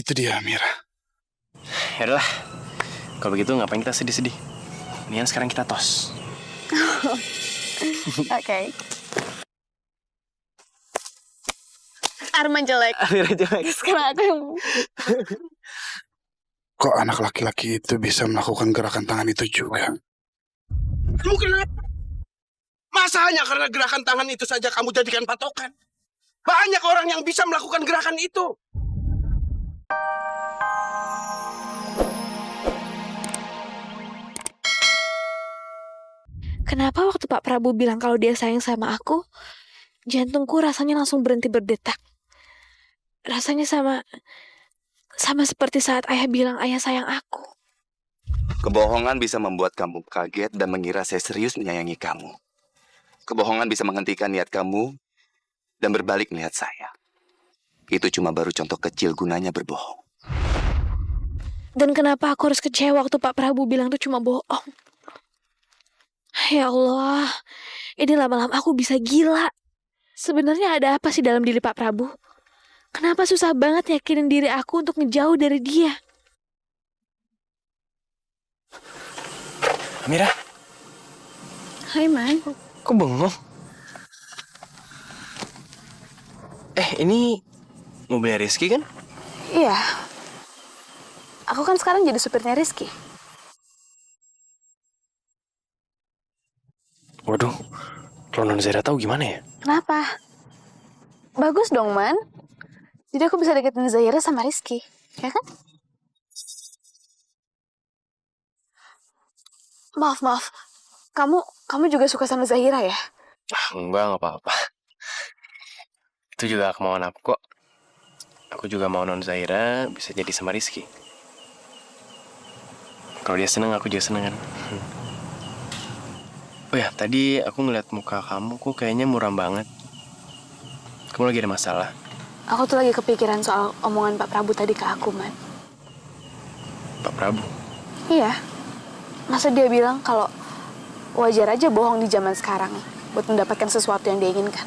Itu dia, Amira. Yaudahlah, kalau begitu ngapain kita sedih-sedih? Mendingan sekarang kita tos. Oke. Arman jelek. Amira jelek. Sekarang aku yang... Kok anak laki-laki itu bisa melakukan gerakan tangan itu juga? Kamu kenapa? Masa hanya karena gerakan tangan itu saja kamu jadikan patokan? Banyak orang yang bisa melakukan gerakan itu. Kenapa waktu Pak Prabu bilang kalau dia sayang sama aku, jantungku rasanya langsung berhenti berdetak. Rasanya sama seperti saat ayah bilang ayah sayang aku. Kebohongan bisa membuat kamu kaget dan mengira saya serius menyayangi kamu. Kebohongan bisa menghentikan niat kamu dan berbalik melihat saya. Itu cuma baru contoh kecil gunanya berbohong. Dan kenapa aku harus kecewa waktu Pak Prabu bilang itu cuma bohong? Ya Allah, ini lama-lama aku bisa gila. Sebenarnya ada apa sih dalam diri Pak Prabu? Kenapa susah banget yakinin diri aku untuk ngejauh dari dia? Amira, Hai, Man. kok bengong? Ini mobilnya Rizky kan? Iya. Aku kan sekarang jadi supirnya Rizky. Waduh, kalau Non Zaira tahu gimana ya? Kenapa? Bagus dong, Man. Jadi aku bisa deketin Zaira sama Rizky, ya kan? Maaf. Kamu juga suka sama Zahira ya? Enggak, nggak apa-apa. Itu juga kemauan aku kok. Aku juga mau Non Zaira bisa jadi sama Rizky. Kalau dia seneng, aku juga seneng kan. Oh ya, tadi aku ngeliat muka kamu kok kayaknya muram banget. Kamu lagi ada masalah? Aku tuh lagi kepikiran soal omongan Pak Prabu tadi ke aku, Man. Pak Prabu? Iya. Masa dia bilang kalau wajar aja bohong di zaman sekarang buat mendapatkan sesuatu yang dia inginkan.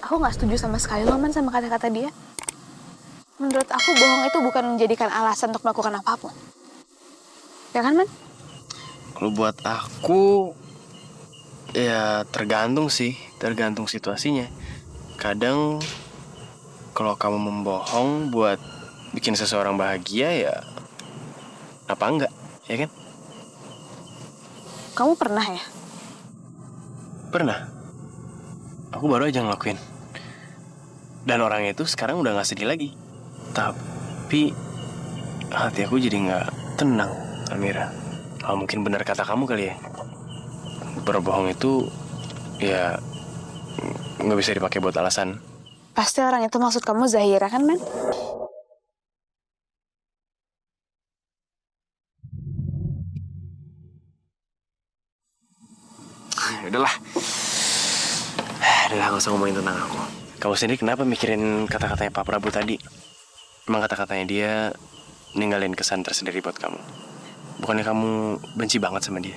Aku nggak setuju sama sekali loh, Man, sama kata-kata dia. Menurut aku bohong itu bukan menjadikan alasan untuk melakukan apapun. Ya kan, Man? Kalau buat aku, ya tergantung sih, tergantung situasinya. Kadang kalau kamu membohong buat bikin seseorang bahagia ya, apa enggak, ya kan? Kamu pernah ya? Pernah. Aku baru aja ngelakuin. Dan orangnya itu sekarang udah gak sedih lagi. Tapi hati aku jadi gak tenang, Amira. Oh, mungkin benar kata kamu kali ya. Berbohong itu ya gak bisa dipakai buat alasan. Pasti orang itu maksud kamu Zahira kan, Man? Udahlah, gak usah ngomongin tentang aku. Kamu sendiri kenapa mikirin kata-katanya Pak Prabu tadi? Emang kata-katanya dia ninggalin kesan tersendiri buat kamu? Bukannya kamu benci banget sama dia?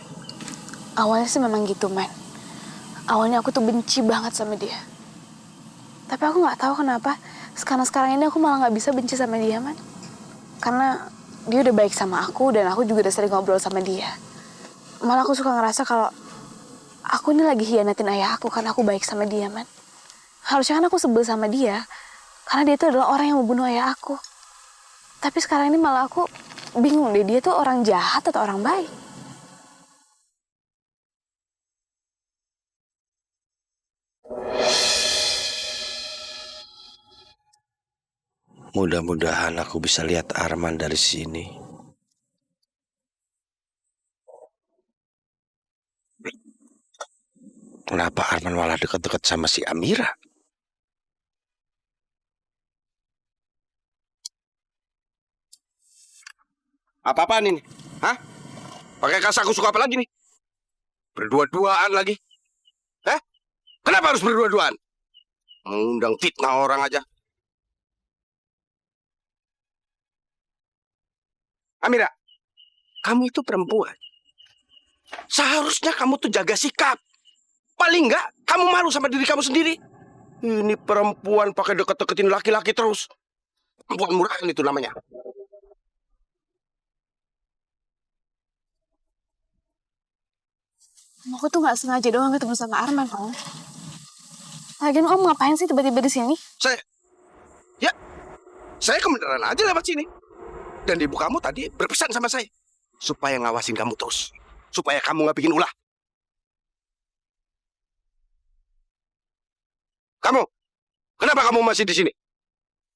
Awalnya sih memang gitu, Man. Awalnya aku tuh benci banget sama dia. Tapi aku nggak tahu kenapa sekarang ini aku malah nggak bisa benci sama dia, Man. Karena dia udah baik sama aku dan aku juga udah sering ngobrol sama dia. Malah aku suka ngerasa kalau aku ini lagi hianatin ayah aku karena aku baik sama dia, Man. Harusnya kan aku sebel sama dia karena dia itu adalah orang yang membunuh ayah aku. Tapi sekarang ini malah aku bingung deh, dia tuh orang jahat atau orang baik. Mudah-mudahan aku bisa lihat Arman dari sini. Kenapa Arman malah dekat-dekat sama si Amira? Apa-apaan ini? Hah? Pakai kasaku suka apa lagi nih? Berdua-duaan lagi. Kenapa harus berdua-duaan? Mengundang fitnah orang aja. Amira, kamu itu perempuan. Seharusnya kamu tuh jaga sikap. Paling enggak, kamu malu sama diri kamu sendiri. Ini perempuan pakai deket-deketin laki-laki terus. Perempuan murahan itu namanya. Aku tuh nggak sengaja doang ketemu sama Arman, Om. Lagian Om ngapain sih tiba-tiba di sini? Saya kebenaran aja lewat sini. Dan ibu kamu tadi berpesan sama saya supaya ngawasin kamu terus, supaya kamu nggak bikin ulah. Kamu, kenapa kamu masih di sini?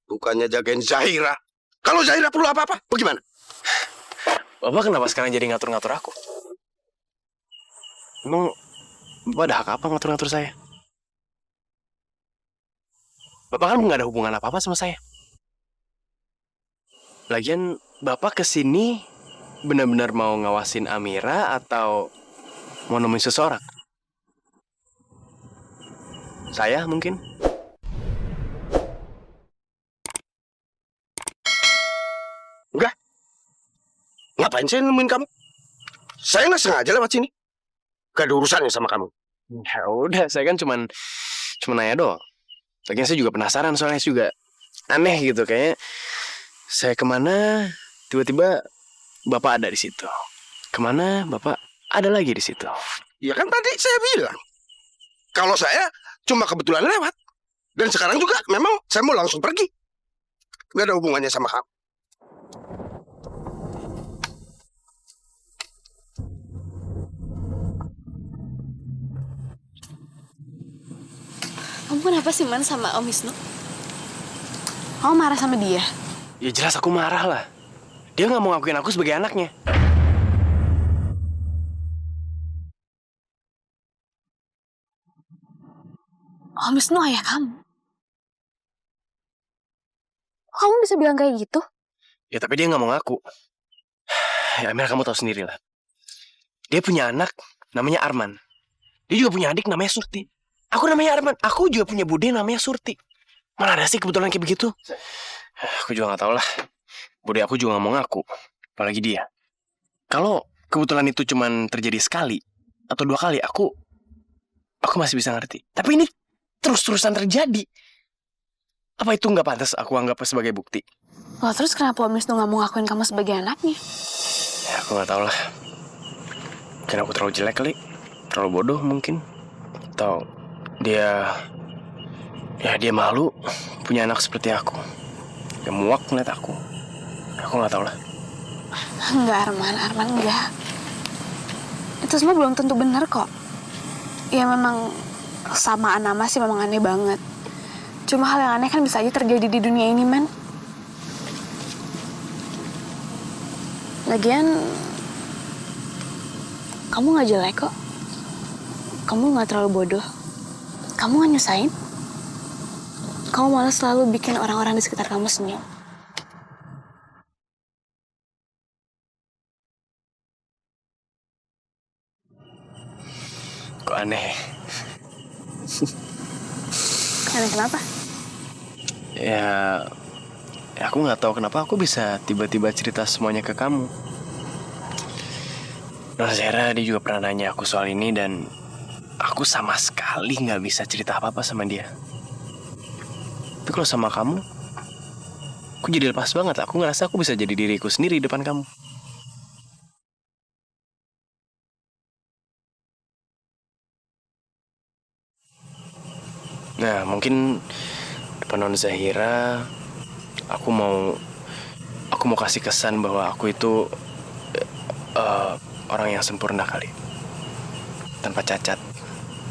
Bukannya jagain Zahira. Kalau Zahira perlu apa-apa, bagaimana? Bapak kenapa sekarang jadi ngatur-ngatur aku? Emang Bapak ada hak apa ngatur-ngatur saya? Bapak kan nggak ada hubungan apa-apa sama saya. Lagian Bapak kesini benar-benar mau ngawasin Amira atau mau nemuin seseorang? Saya mungkin? Ngapain saya nemuin kamu? Saya nggak sengaja lewat sini. Gak ada urusannya sama kamu. Ya udah, saya kan cuman nanya doang. Lagian saya juga penasaran soalnya juga aneh gitu kayaknya. Saya kemana tiba-tiba Bapak ada di situ. Kemana Bapak ada lagi di situ. Ya kan tadi saya bilang, kalau saya cuma kebetulan lewat. Dan sekarang juga memang saya mau langsung pergi. Gak ada hubungannya sama kamu. Kamu kenapa sih, Man, sama Om Wisnu? Kamu marah sama dia? Ya jelas aku marah lah. Dia nggak mau ngakuin aku sebagai anaknya. Om Wisnu ayah kamu? Kamu bisa bilang kayak gitu? Ya tapi dia nggak mau ngaku. Ya Amel, kamu tahu sendiri lah. Dia punya anak namanya Arman. Dia juga punya adik namanya Surti. Aku namanya Arman. Aku juga punya bude namanya Surti. Mana ada sih kebetulan kayak begitu? Aku juga nggak tahu lah. Bude aku juga nggak mau ngaku. Apalagi dia. Kalau kebetulan itu cuman terjadi sekali atau 2 kali, aku masih bisa ngerti. Tapi ini terus-terusan terjadi. Apa itu nggak pantas aku anggap sebagai bukti? Loh, terus kenapa Om Wisnu nggak mau ngakuin kamu sebagai anaknya? Ya aku nggak tahu lah. Mungkin aku terlalu jelek kali, terlalu bodoh mungkin. Atau dia malu punya anak seperti aku. Dia muak ngeliat aku. Aku nggak tahu lah. Enggak, Arman enggak. Itu semua belum tentu benar kok. Ya memang samaan nama sih memang aneh banget. Cuma hal yang aneh kan bisa aja terjadi di dunia ini, Man. Lagian kamu nggak jelek kok. Kamu nggak terlalu bodoh. Kamu nggak nyusahin. Kamu malah selalu bikin orang-orang di sekitar kamu senyum. Kok aneh? Aneh kenapa? Ya aku nggak tahu kenapa aku bisa tiba-tiba cerita semuanya ke kamu. Nona Zahra dia juga pernah nanya aku soal ini dan aku sama sekali nggak bisa cerita apa-apa sama dia. Tapi kalau sama kamu, aku jadi lepas banget. Aku ngerasa aku bisa jadi diriku sendiri di depan kamu. Nah, mungkin depan Nona Zahira, aku mau kasih kesan bahwa aku itu orang yang sempurna kali, tanpa cacat,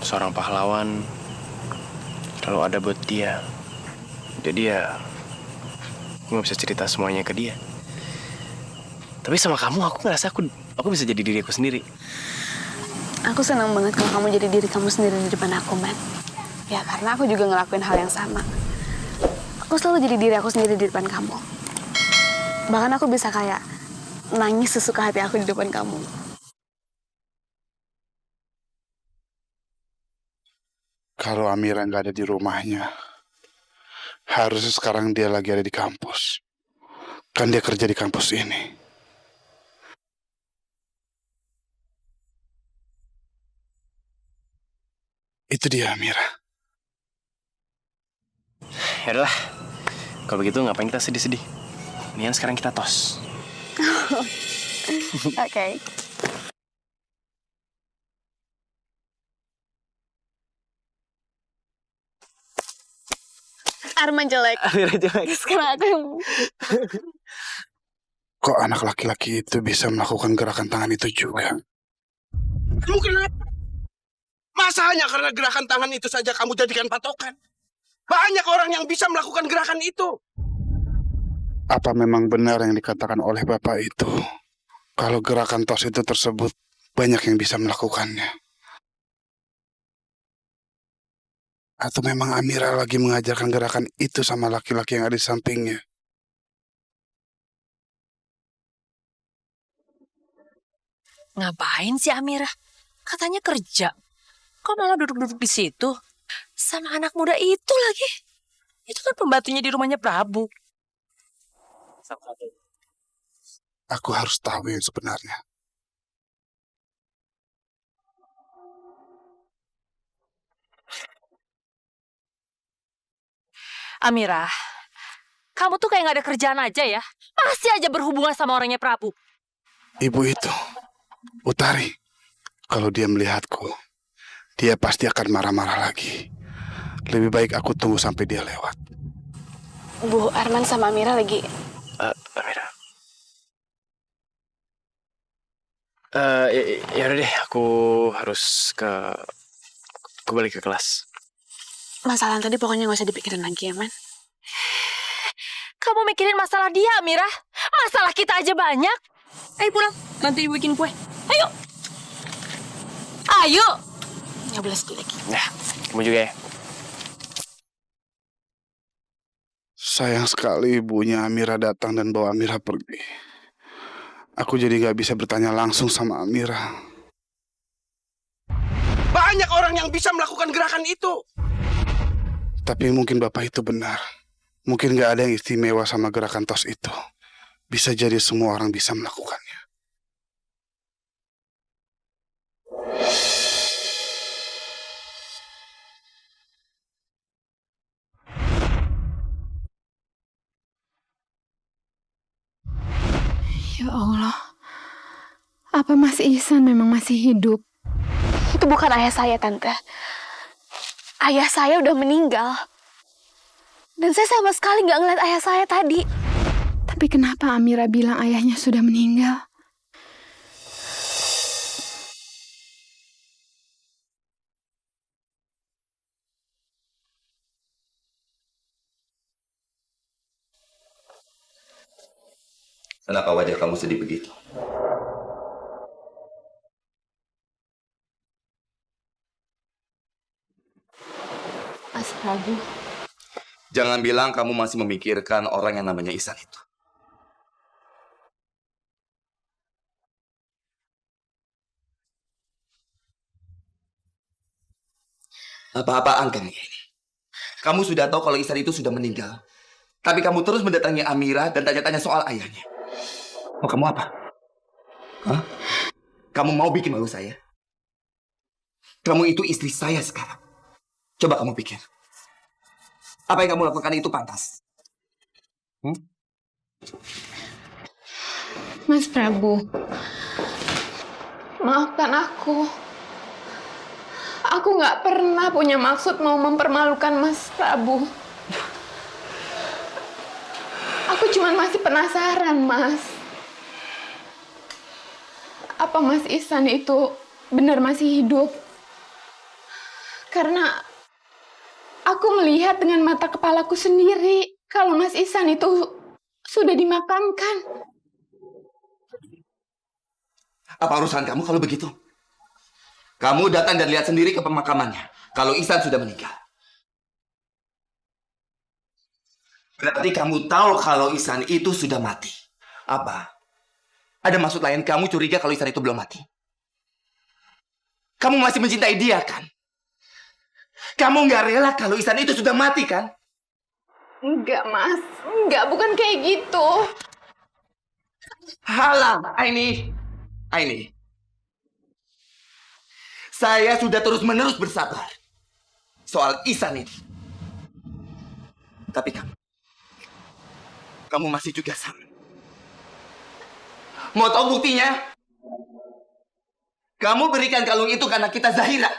seorang pahlawan, selalu ada buat dia. Jadi ya, aku nggak bisa cerita semuanya ke dia. Tapi sama kamu, aku ngerasa aku bisa jadi diri aku sendiri. Aku senang banget kalau kamu jadi diri kamu sendiri di depan aku, Man. Ya, karena aku juga ngelakuin hal yang sama. Aku selalu jadi diri aku sendiri di depan kamu. Bahkan aku bisa kayak nangis sesuka hati aku di depan kamu. Kalau Amira nggak ada di rumahnya, harusnya sekarang dia lagi ada di kampus. Kan dia kerja di kampus ini. Itu dia Amira. Ya udahlah, kalau begitu ngapain kita sedih-sedih? Mendingan sekarang kita tos. Oke. Arman jelek. Amira jelek. Sekarang aku yang... Kok anak laki-laki itu bisa melakukan gerakan tangan itu juga? Kamu kenapa? Masa hanya karena gerakan tangan itu saja kamu jadikan patokan? Banyak orang yang bisa melakukan gerakan itu. Apa memang benar yang dikatakan oleh Bapak itu? Kalau gerakan tos itu tersebut, banyak yang bisa melakukannya. Atau memang Amira lagi mengajarkan gerakan itu sama laki-laki yang ada di sampingnya? Ngapain sih Amira? Katanya kerja. Kok malah duduk-duduk di situ? Sama anak muda itu lagi. Itu kan pembantunya di rumahnya Prabu. Aku harus tahu yang sebenarnya. Amira, kamu tuh kayak gak ada kerjaan aja ya. Masih aja berhubungan sama orangnya Prabu. Ibu itu, Utari, kalau dia melihatku, dia pasti akan marah-marah lagi. Lebih baik aku tunggu sampai dia lewat. Bu, Arman sama Amira lagi... Amira. Ya udah deh, aku harus kembali ke kelas. Masalah tadi pokoknya gak usah dipikirin lagi ya, Man. Kamu mikirin masalah dia, Amira. Masalah kita aja banyak. Ayo pulang, nanti ibu bikin kue. Ayo. Ayo. Gak boleh sedih lagi. Nah, kamu juga ya. Sayang sekali ibunya Amira datang dan bawa Amira pergi. Aku jadi gak bisa bertanya langsung sama Amira. Banyak orang yang bisa melakukan gerakan itu. Tapi mungkin Bapak itu benar. Mungkin gak ada yang istimewa sama gerakan tos itu. Bisa jadi semua orang bisa melakukannya. Ya Allah, apa Mas Ihsan memang masih hidup? Itu bukan ayah saya, Tante. Ayah saya udah meninggal. Dan saya sama sekali gak ngeliat ayah saya tadi. Tapi kenapa Amira bilang ayahnya sudah meninggal? Kenapa wajah kamu sedih begitu? Mas Prabu, Jangan bilang kamu masih memikirkan orang yang namanya Ihsan itu. Apa-apaan kamu ini? Kamu sudah tahu kalau Ihsan itu sudah meninggal. Tapi kamu terus mendatangi Amira dan tanya-tanya soal ayahnya. Mau kamu apa? Hah? Kamu mau bikin malu saya? Kamu itu istri saya sekarang. Coba kamu pikir. Apa yang kamu lakukan itu pantas? Mas Prabu, maafkan aku. Aku nggak pernah punya maksud mau mempermalukan Mas Prabu. Aku cuma masih penasaran, Mas. Apa Mas Ihsan itu benar masih hidup? Karena aku melihat dengan mata kepalaku sendiri kalau Mas Ihsan itu sudah dimakamkan. Apa urusan kamu kalau begitu? Kamu datang dan lihat sendiri ke pemakamannya. Kalau Ihsan sudah meninggal. Berarti kamu tahu kalau Ihsan itu sudah mati. Apa? Ada maksud lain kamu curiga kalau Ihsan itu belum mati? Kamu masih mencintai dia, kan? Kamu nggak rela kalau Ihsan itu sudah mati, kan? Enggak, Mas. Enggak, bukan kayak gitu. Halang, Aini. Saya sudah terus-menerus bersabar soal Ihsan ini. Tapi kamu masih juga sama. Mau tahu buktinya? Kamu berikan kalung itu karena kita Zahira.